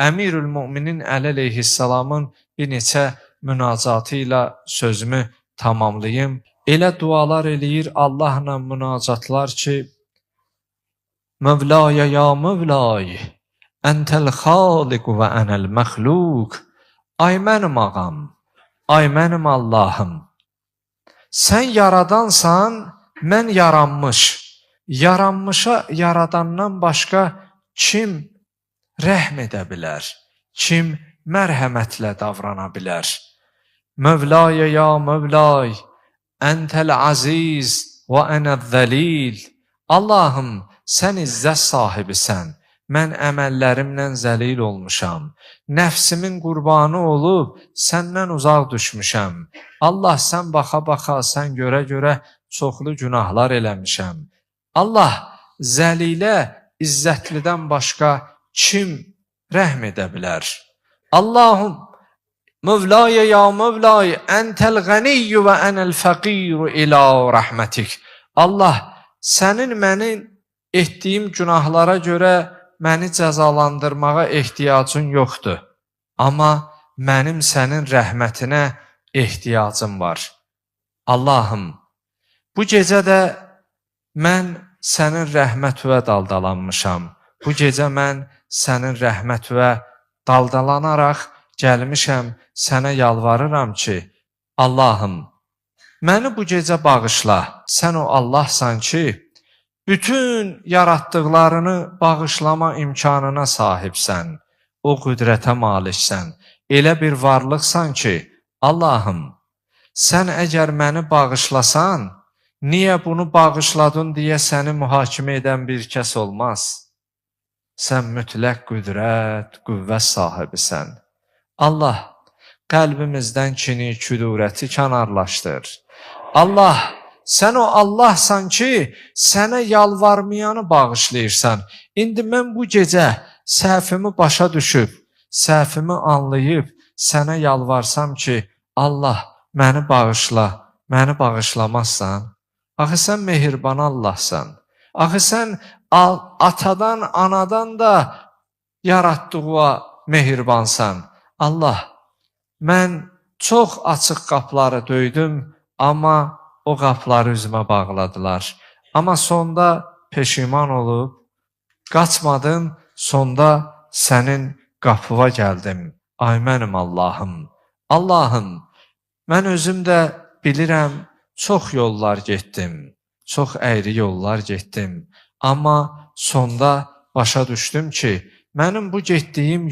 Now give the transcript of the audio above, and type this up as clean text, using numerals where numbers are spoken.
Əmirül Müminin Əli əleyhissalamın bir neçə münacatı ilə sözümü tamamlayım. Elə dualar eləyir Allahla münacatlar ki, Mövlaya ya Mövlay, Əntəl xaliqu və ənəl məxluq. Ay mənim ağam, ay mənim Allahım. Sən yaradansan, mən yaranmış. Yaranmışa yaradandan başqa kim rəhm edə bilər? Kim mərhəmətlə davrana bilər? Mövlaya ya Mövlay, Əntəl aziz və ənəz-zəlil. Allahım, sən izzət sahibisən. Mən əməllərimlə zəlil olmuşam. Nəfsimin qurbanı olub, səndən uzaq düşmüşəm. Allah, sən baxa-baxa, sən görə-görə çoxlu günahlar eləmişəm. Allah, zəlilə, izzətlidən başqa kim rəhm edə bilər? Allahum, Mövlaya ya Mövlay, Əntəl qəniyyü və ənəl fəqiru ilə rəhmətik. Allah, sənin mənim etdiyim günahlara görə məni cəzalandırmağa ehtiyacın yoxdur. Amma mənim sənin rəhmətinə ehtiyacım var. Allahım, bu gecə də mən sənin rəhmətinə daldalanmışam. Bu gecə mən sənin rəhmətinə daldalanaraq gəlmişəm, sənə yalvarıram ki, Allahım, məni bu gecə bağışla. Sən o Allahsan ki, bütün yaratdıqlarını bağışlama imkanına sahibsən. O qüdrətə maliksən. Elə bir varlıqsan ki, Allahım, sən əgər məni bağışlasan, niyə bunu bağışladın deyə səni mühakimə edən bir kəs olmaz. Sən mütləq qüdrət, qüvvət sahibisən. Allah, qəlbimizdən kini, küdurəti kənarlaşdır. Allah, sən o Allahsan ki, sənə yalvarmayanı bağışlayırsan. İndi mən bu gecə səhvimi başa düşüb, səhvimi anlayıb, sənə yalvarsam ki, Allah, məni bağışla, məni bağışlamazsan. Axı sən mehriban Allahsan. Axı sən atadan, anadan da yaratdığa mehribansan. Allah, mən çox açıq qapıları döydüm, amma o qapıları üzümə bağladılar. Amma sonda peşiman olub, qaçmadım, sonda sənin qapıva gəldim. Ay mənim Allahım. Allahım, mən özüm də bilirəm, çox yollar getdim, çox əyri yollar getdim. Amma sonda başa düşdüm ki, mənim bu getdiyim